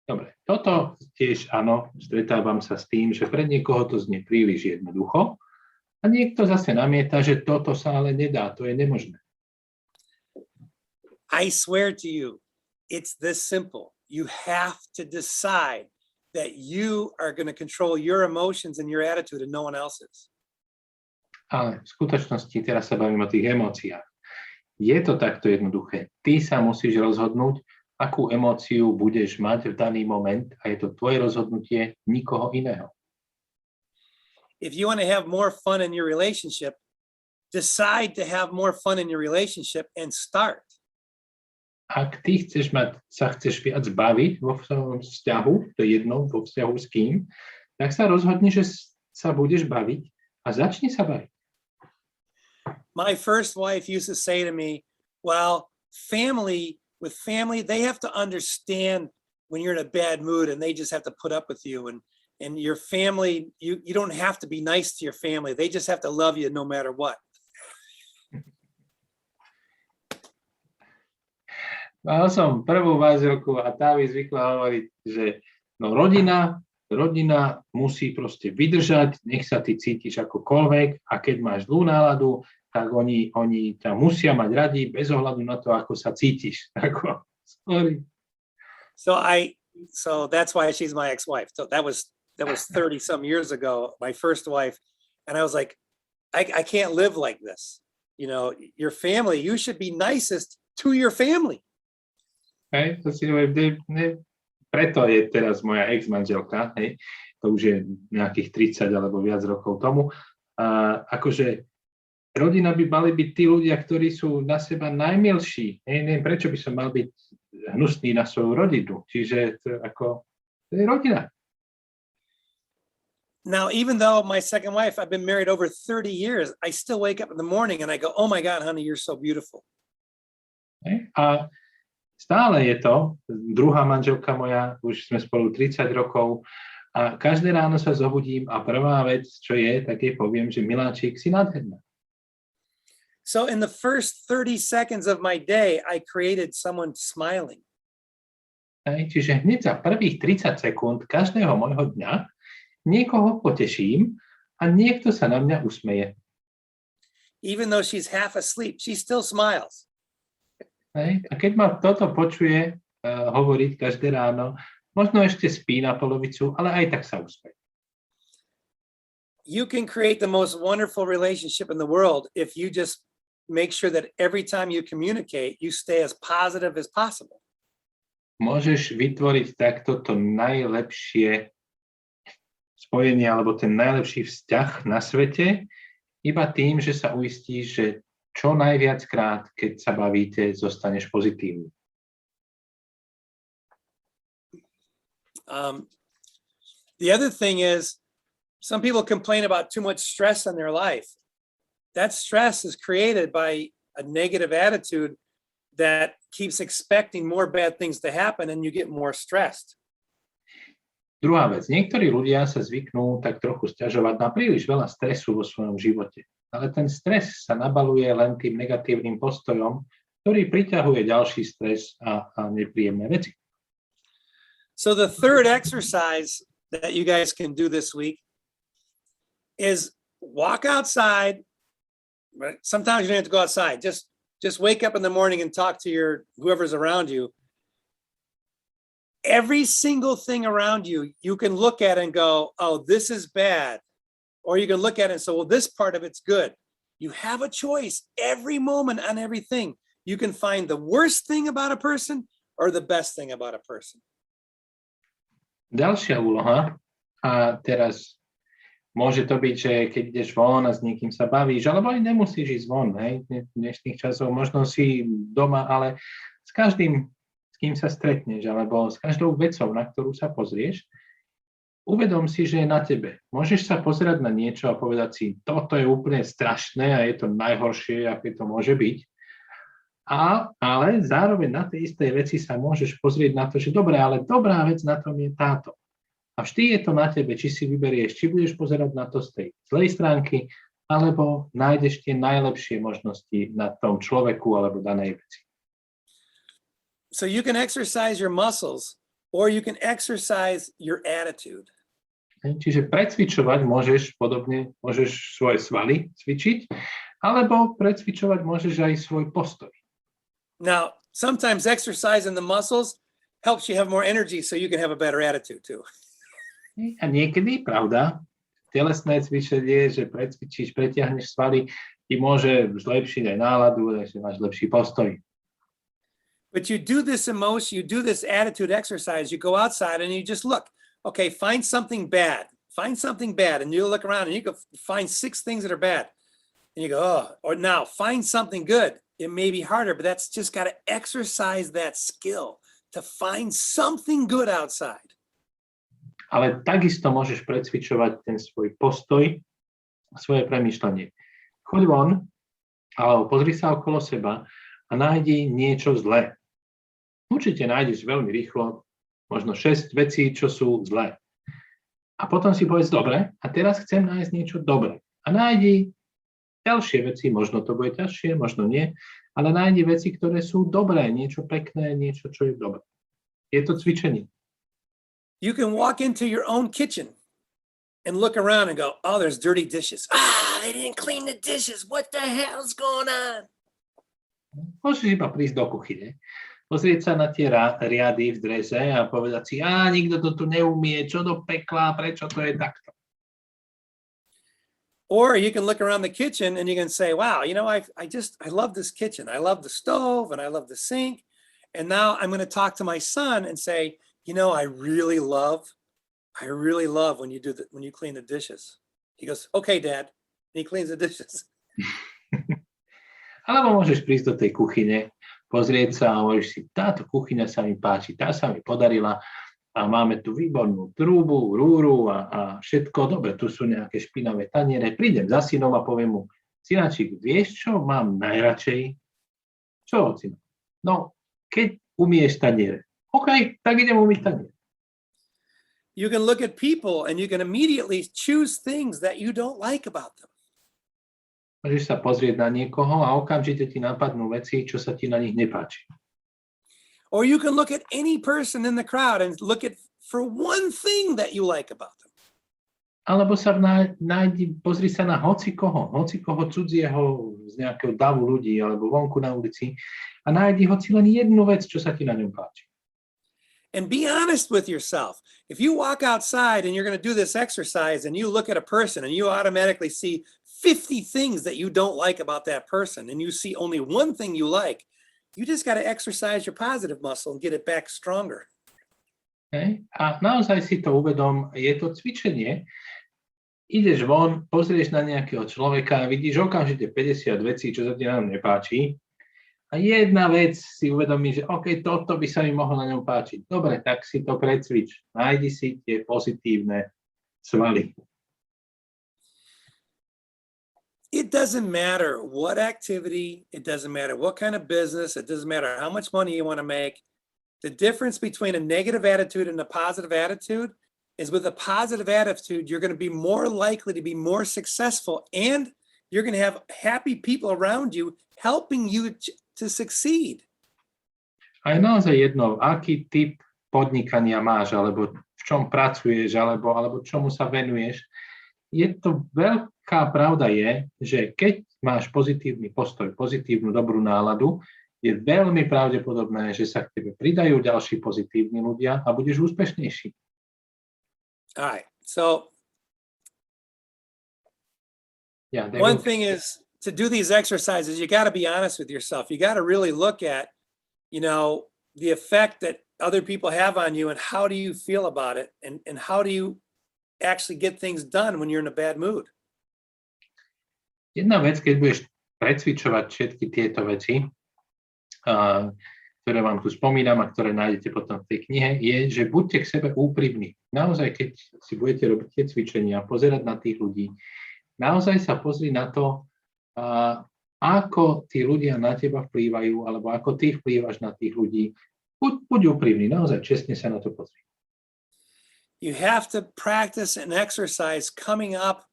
Dobre, toto tiež áno, stretávam sa s tým, že pre niekoho to znie príliš jednoducho a niekto zase namieta, že toto sa ale nedá, to je nemožné. I swear to you, it's this simple. You have to decide that you are going to control your emotions and your attitude and no one else's. Ale v skutočnosti teraz sa bavím o tých emóciách. Je to takto jednoduché. Ty sa musíš rozhodnúť, akú emóciu budeš mať v daný moment a je to tvoje rozhodnutie, nikoho iného. If you want to have more fun in your relationship, decide to have more fun in your relationship and start. Ak ty sa chceš viac baviť vo vzťahu, to je jedno, vo vzťahu s kým, tak sa rozhodni, že sa budeš baviť a začni sa baviť. My first wife used to say to me, well, family, they have to understand when you're in a bad mood and they just have to put up with you. And your family, you don't have to be nice to your family. They just have to love you no matter what. Mal som prvú manželku a tá mi zvykla hovoriť, že no rodina musí proste vydržať, nech sa ty cítiš akokoľvek a keď máš zlú náladu, tak oni ťa musia mať radi bez ohľadu na to, ako sa cítiš. Sorry. So that's why she's my ex-wife. So that was 30 some years ago, my first wife. And I was like, I can't live like this. You know, your family, you should be nicest to your family. Hej, to si hovorím, preto je teraz moja ex-manželka, hej, to už je nejakých 30 alebo viac rokov tomu. A akože rodina by mali byť tí ľudia, ktorí sú na seba najmilší. Neviem, prečo by som mal byť hnusný na svoju rodinu. Čiže to je rodina. Now, even though my second wife, I've been married over 30 years, I still wake up in the morning and I go, oh my God, honey, you're so beautiful. A stále je to, druhá manželka moja, už sme spolu 30 rokov a každé ráno sa zobudím a prvá vec, čo je, tak jej poviem, že miláčik, si nádherná. So in the first 30 seconds of my day, I created someone smiling. Čiže hneď za prvých 30 sekúnd každého môjho dňa niekoho poteším a niekto sa na mňa usmeje. Even though she's half asleep, she still smiles. A keď ma toto počuje hovoriť každé ráno, možno ešte spí na polovicu, ale aj tak sa usmeje. you can create the most wonderful relationship in the world if you just make sure that every time you communicate, you stay as positive as possible. Môžeš vytvoriť takto to najlepšie spojenie alebo ten najlepší vzťah na svete iba tým, že sa uistíš, že čo najviac krát, keď sa bavíte, zostaneš pozitívny. The other thing is, some people complain about too much stress in their life. That stress is created by a negative attitude that keeps expecting more bad things to happen and you get more stressed. Druhá vec, niektorí ľudia sa zvyknú tak trochu sťažovať na príliš veľa stresu vo svojom živote. Ale ten stres sa nabaluje len tým negatívnym postojom, ktorý priťahuje ďalší stres a nepríjemné veci. So the third exercise that you guys can do this week is walk outside. Right? Sometimes you don't have to go outside. Just wake up in the morning and talk to whoever's around you. Every single thing around you, you can look at and go, oh, this is bad. Or you can look at it and say, well, this part of it's good. You have a choice every moment on everything. You can find the worst thing about a person or the best thing about a person. Ďalšia úloha, a teraz môže to byť, že keď ideš von a s niekým sa bavíš, alebo aj nemusíš ísť von, hej, v dnešných časoch možno si doma, ale s každým, s kým sa stretneš, alebo s každou vecou, na ktorú sa pozrieš, uvedom si, že je na tebe. Môžeš sa pozerať na niečo a povedať si, toto je úplne strašné a je to najhoršie, aké to môže byť. Ale zároveň na tej istej veci sa môžeš pozrieť na to, že dobre, ale dobrá vec na tom je táto. A vždy je to na tebe, či si vyberieš, či budeš pozerať na to z tej zlej stránky, alebo nájdeš tie najlepšie možnosti na tom človeku alebo danej veci. So you can exercise your muscles or you can exercise your attitude. Čiže precvičovať môžeš svoje svaly cvičiť, alebo precvičovať môžeš aj svoj postoj. Now, sometimes exercising the muscles helps you have more energy so you can have a better attitude too. A niekedy, pravda, telesné cvičenie, že precvičíš, pretiahneš svaly, ti môže zlepšiť aj náladu, že máš lepší postoj. But you do this attitude exercise, you go outside and you just look, okay, find something bad, and you look around and you go find 6 things that are bad. And you go, oh, or now find something good. It may be harder, but that's just got to exercise that skill to find something good outside. Ale takisto môžeš precvičovať ten svoj postoj, svoje premýšľanie. Choď von, alebo pozri sa okolo seba a nájdi niečo zlé. Určite nájdeš veľmi rýchlo, možno 6 vecí, čo sú zlé. A potom si povedz, dobre, a teraz chcem nájsť niečo dobré. A nájdi ďalšie veci, možno to bude ťažšie, možno nie, ale nájdi veci, ktoré sú dobré, niečo pekné, niečo, čo je dobré. Je to cvičenie. You can walk into your own kitchen and look around and go, oh, there's dirty dishes. They didn't clean the dishes. What the hell's going on? Môžeš iba prísť do kuchyne, pozrieť sa na tie riady v drese a povedať si, nikto to tu neumie, čo do pekla, prečo to je takto. Or you can look around the kitchen and you can say, wow, I love this kitchen. I love the stove and I love the sink. And now I'm going to talk to my son and say, I really love when you clean the dishes. He goes, okay, Dad. And he cleans the dishes. Alebo môžeš prísť do tej kuchyne, pozrieť sa a hovoríš si, táto kuchyňa sa mi páči, tá sa mi podarila. A máme tu výbornú trúbu, rúru a všetko. Dobre, tu sú nejaké špinavé taniere. Prídem za synom a poviem mu, synačík, vieš, čo mám najradšej? Čo, syno? No, keď umieš taniere. OK, tak idem umyť taniere. You can look at people and you can immediately choose things that you don't like about them. Môžeš sa pozrieť na niekoho a okamžite ti napadnú veci, čo sa ti na nich nepáči. Or you can look at any person in the crowd and look for one thing that you like about them. Alebo sa pozri sa na hocikoho cudzieho z nejakého davu ľudí alebo vonku na ulici a nájdi hoci len jednu vec, čo sa ti na ňom páči. And be honest with yourself. If you walk outside and you're going to do this exercise and you look at a person and you automatically see 50 things that you don't like about that person and you see only one thing you like, you just got to exercise your positive muscle and get it back stronger. Okay? A naozaj si to uvedom, je to cvičenie. Ideš von, pozrieš na nejakého človeka a vidíš okamžite 50 vecí, čo sa ti na ňom nepáči. A jedna vec si uvedomí, že OK, toto by sa mi mohlo na ňom páčiť. Dobre, tak si to precvič. Nájdi si tie pozitívne svaly. It doesn't matter what activity, it doesn't matter what kind of business, it doesn't matter how much money you want to make. The difference between a negative attitude and a positive attitude is with a positive attitude, you're going to be more likely to be more successful and you're going to have happy people around you helping you to succeed. A je naozaj jedno, aký typ podnikania máš, alebo v čom pracuješ, alebo čomu sa venuješ. Je to veľká pravda je, že keď máš pozitívny postoj, pozitívnu dobrú náladu, je veľmi pravdepodobné, že sa k tebe pridajú ďalší pozitívni ľudia a budeš úspešnejší. All right. So one thing is to do these exercises, you got to be honest with yourself. You got to really look at, the effect that other people have on you and how do you feel about it and how do you actually get things done when you're in a bad mood. Jedna vec, keď budeš precvičovať všetky tieto veci, ktoré vám tu spomínam a ktoré nájdete potom v tej knihe, je, že buďte k sebe úprimní. Naozaj, keď si budete robiť tie cvičenia, pozerať na tých ľudí, naozaj sa pozri na to, ako tí ľudia na teba vplývajú, alebo ako ty vplývaš na tých ľudí. Buď úprimný, naozaj čestne sa na to pozri. You have to practice and exercise coming up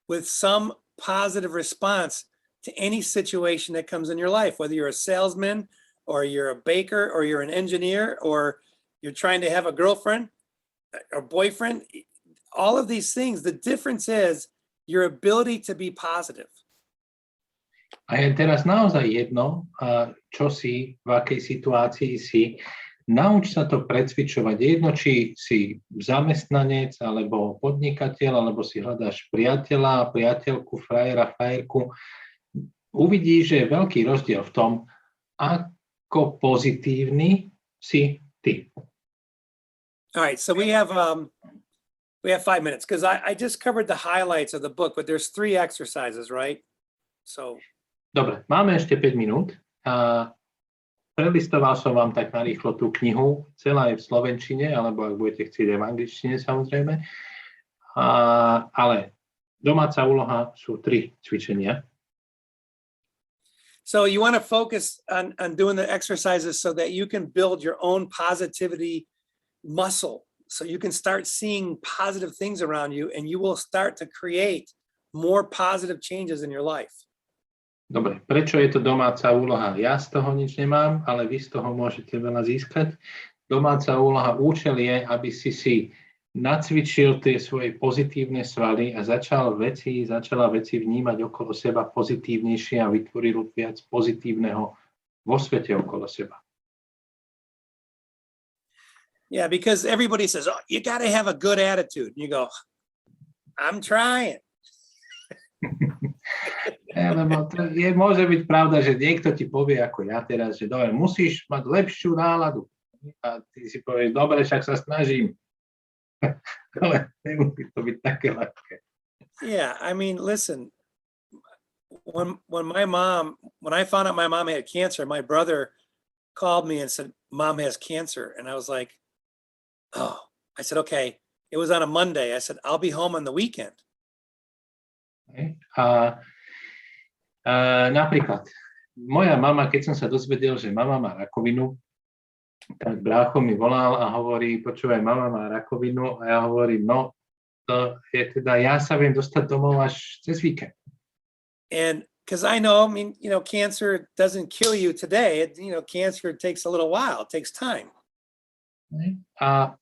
with some positive response to any situation that comes in your life, whether you're a salesman or you're a baker or you're an engineer or you're trying to have a girlfriend or boyfriend. All of these things, the difference is your ability to be positive. A je teraz naozaj jedno, čo si, v akej situácii si. Nauč sa to precvičovať. Jedno, či si zamestnanec, alebo podnikateľ, alebo si hľadáš priateľa, priateľku, frajera, frajerku. Uvidíš, že je veľký rozdiel v tom, ako pozitívny si ty. All right, so we have 5 minutes because I just covered the highlights of the book, but there's 3 exercises, right? So. Dobre, máme ešte 5 minút. Prelistoval som vám tak narýchlo tú knihu, celá je v slovenčine, alebo ak budete chcieť aj v angličtine, samozrejme. Ale domáca úloha sú 3 cvičenia. So you want to focus on doing the exercises so that you can build your own positivity muscle. So you can start seeing positive things around you and you will start to create more positive changes in your life. Dobre, prečo je to domáca úloha? Ja z toho nič nemám, ale vy z toho môžete veľa získať. Domáca úloha, účel je, aby si nacvičil tie svoje pozitívne svaly a začala veci vnímať okolo seba pozitívnejšie a vytvoril viac pozitívneho vo svete okolo seba. Yeah, because everybody says, oh, you got to have a good attitude. And you go, I'm trying. Lebo to môže byť pravda, že niekto ti povie ako ja teraz, že dobre, musíš mať lepšiu náladu. A ty si povieš, dobre, však sa snažím. Ale nemusí to byť také ľahké. Yeah, I mean, listen, when I found out my mom had cancer, my brother called me and said, Mom has cancer. And I was like, oh, I said, okay. It was on a Monday. I said, I'll be home on the weekend. Okay. Napríklad, moja mama, keď som sa dozvedel, že mama má rakovinu, tak brácho mi volal a hovorí, počúvaj, mama má rakovinu, a ja hovorím, no, to je teda, ja sa viem dostať domov až cez víkend. And because I know, cancer doesn't kill you today. Cancer takes a little while. It takes time. A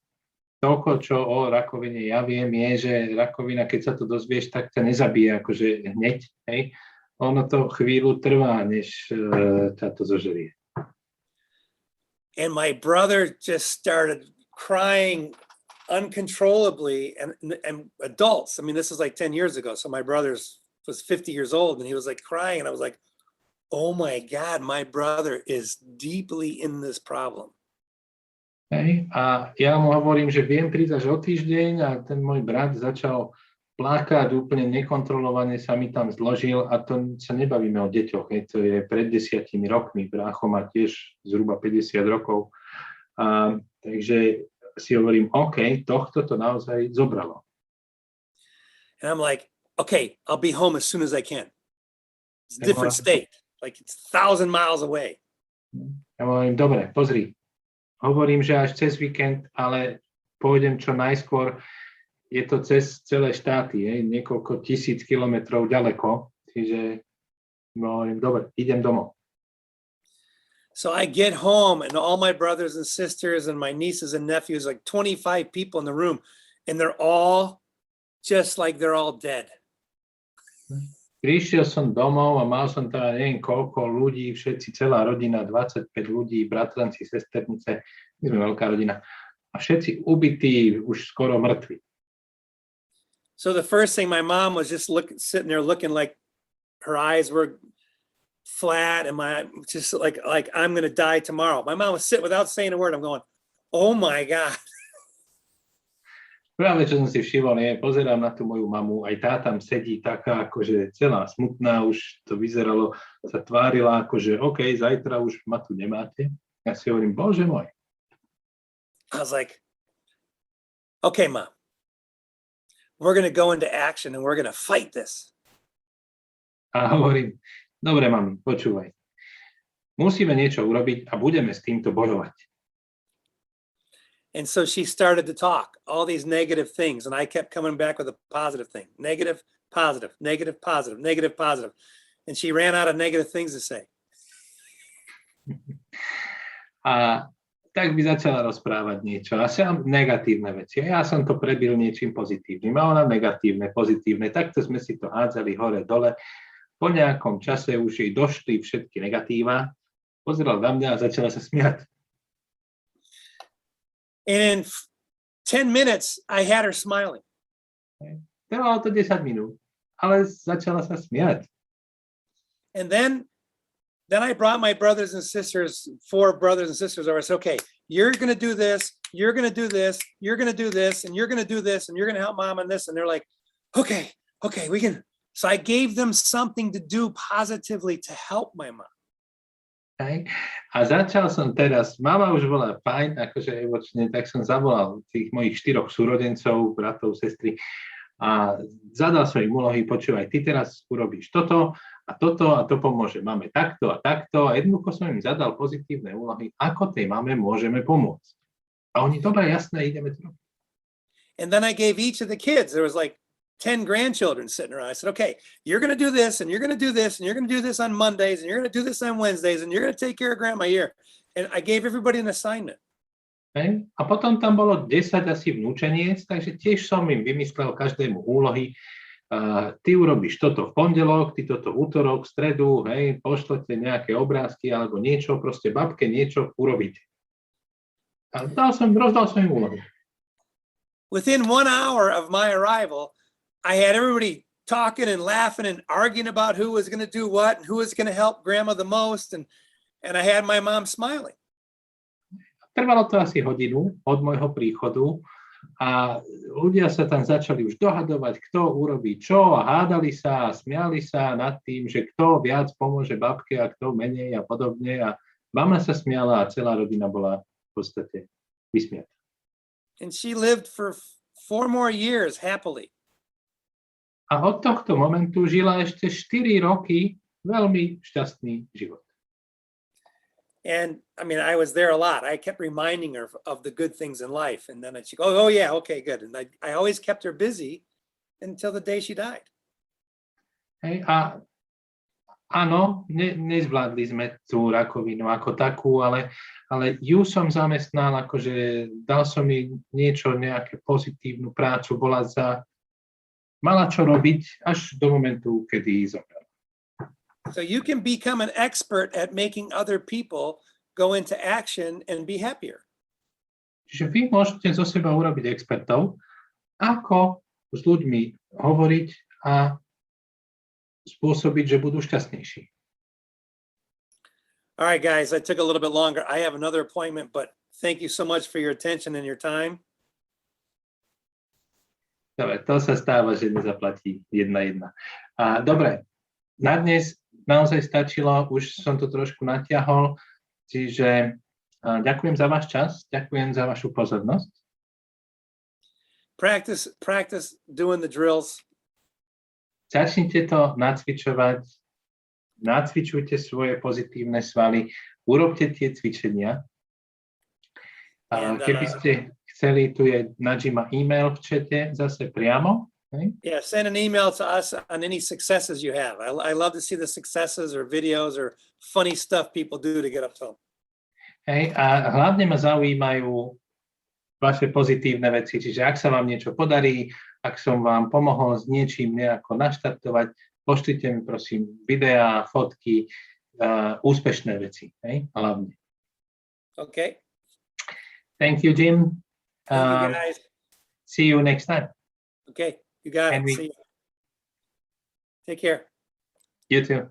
toľko, čo o rakovine ja viem, je, že rakovina, keď sa to dozvieš, tak ťa nezabije akože hneď, hej. Ono to chvíľu trvá, než ťa to zožerie. And my brother just started crying uncontrollably, and adults. I mean, this is like 10 years ago. So my brother was 50 years old and he was like crying, and I was like, oh my God, my brother is deeply in this problem. Hej, a ja mu hovorím, že viem prísť až o týždeň, a ten môj brat začal plakať úplne nekontrolovane, sa mi tam zložil, a to sa nebavíme o deťoch, to je pred 10 rokmi, brácho má tiež zhruba 50 rokov. Takže si hovorím, OK, tohto to naozaj zobralo. And I'm like, okay, I'll be home as soon as I can. It's a different state, like it's 1,000 miles away. Ja hovorím, dobre, pozri, hovorím, že až cez víkend, ale pôjdem čo najskôr. Je to cez celé štáty, niekoľko tisíc kilometrov ďaleko, čiže hovorím, dobre, idem domov. So I get home and all my brothers and sisters and my nieces and nephews, like 25 people in the room, and they're all just like they're all dead. Prišiel som domov a mal som tam neviem koľko ľudí, všetci, celá rodina, 25 ľudí, bratranci, sesternice, my sme veľká rodina, a všetci ubití, už skoro mŕtvi. So the first thing, my mom was just sitting there looking like her eyes were flat, and just like I'm gonna die tomorrow. My mom was sitting without saying a word. I'm going, oh my God. Práve čo som si všimol, pozerám na tú moju mamu, aj tá tam sedí taká, akože celá smutná, už to vyzeralo, sa tvárila, akože OK, zajtra už ma tu nemáte. Ja si hovorím, Bože môj. I was like, okay, Mom, we're gonna go into action and we're gonna fight this. A hovorím, dobre, mami, počúvaj. Musíme niečo urobiť a budeme s týmto bojovať. And so she started to talk all these negative things, and I kept coming back with a positive thing. Negative, positive, negative, positive, negative, positive. And she ran out of negative things to say. A tak by začala rozprávať niečo. A som negatívne veci. Ja som to prebil niečím pozitívnym. A ona negatívne, pozitívne. Takto sme si to hádzali hore, dole. Po nejakom čase už jej došli všetky negatíva. Pozerala na mňa a začala sa smiať. And in 10 minutes, I had her smiling. Trvalo to 10 minút, ale začala sa smiať. And then I brought my brothers and sisters, 4 brothers and sisters over. I said, okay, you're going to do this, you're going to do this, you're going to do this, and you're going to do this, and you're going to help Mom on this. And they're like, okay, we can. So I gave them something to do positively to help my mom. Okay. A začal som teraz, mama už bola fajn, akože emočne, tak som zavolal tých mojich 4 súrodencov, bratov, sestry, a zadal som im úlohy, počúvaj, ty teraz urobíš toto a toto a to pomôže. Máme takto a takto, a jednoducho som im zadal pozitívne úlohy, ako tej mame môžeme pomôcť. A oni, dobre, jasné, ideme to. And then I gave each of the kids, there was like 10 grandchildren sitting around. I said, okay, you're going to do this, and you're going to do this, and you're going to do this on Mondays, and you're going to do this on Wednesdays, and you're going to take care of grandma here. And I gave everybody an assignment. Okay. A potom tam bolo 10 asi vnúčeniec, takže tiež som im vymyslel každému úlohy. Ty urobíš toto v pondelok, ty toto v útorok, v stredu, hej, pošlete nejaké obrázky alebo niečo, proste babke niečo urobíte. A rozdal som im úlohy. Within 1 hour of my arrival, I had everybody talking and laughing and arguing about who was going to do what and who was going to help grandma the most. And I had my mom smiling. Trvalo to asi hodinu od môjho príchodu a ľudia sa tam začali už dohadovať, kto urobí čo, a hádali sa a smiali sa nad tým, že kto viac pomôže babke a kto menej a podobne. A mama sa smiala a celá rodina bola v podstate vysmiatá. And she lived for 4 more years happily. A od tohto momentu žila ešte 4 roky veľmi šťastný život. And I mean, I was there a lot. I kept reminding her of the good things in life. And then she'd go, oh yeah, okay, good. And I always kept her busy until the day she died. Hej, a áno, nezvládli sme tú rakovinu ako takú, ale ju som zamestnal, akože dal som jej niečo, nejaké pozitívnu prácu, mala čo robiť až do momentu, kedy zomrela. So you can become an expert at making other people go into action and be happier. Čiže vy môžete zo seba urobiť expertov, ako s ľuďmi hovoriť a spôsobiť, že budú šťastnejší. All right, guys, I took a little bit longer. I have another appointment, but thank you so much for your attention and your time. Dobre, to sa stáva, že nezaplatí 1:1. Dobre, na dnes naozaj stačilo, už som to trošku natiahol, čiže ďakujem za váš čas, ďakujem za vašu pozornosť. Practice doing the drills. Začnite to nacvičovať, nacvičujte svoje pozitívne svaly, urobte tie cvičenia. Keby ste chceli, tu je na Jima e-mail v čete zase priamo. Okay? Yeah, send an email to us on any successes you have. I love to see the successes or videos or funny stuff people do to get up to them. Hej, a hlavne ma zaujímajú vaše pozitívne veci, čiže ak sa vám niečo podarí, ak som vám pomohol s niečím nejako naštartovať, pošlite mi prosím videá, fotky, úspešné veci, hej, hlavne. Okay. Thank you, Jim. Thank you, guys. See you next time. Okay, you got it. Henry. See you. Take care. You too.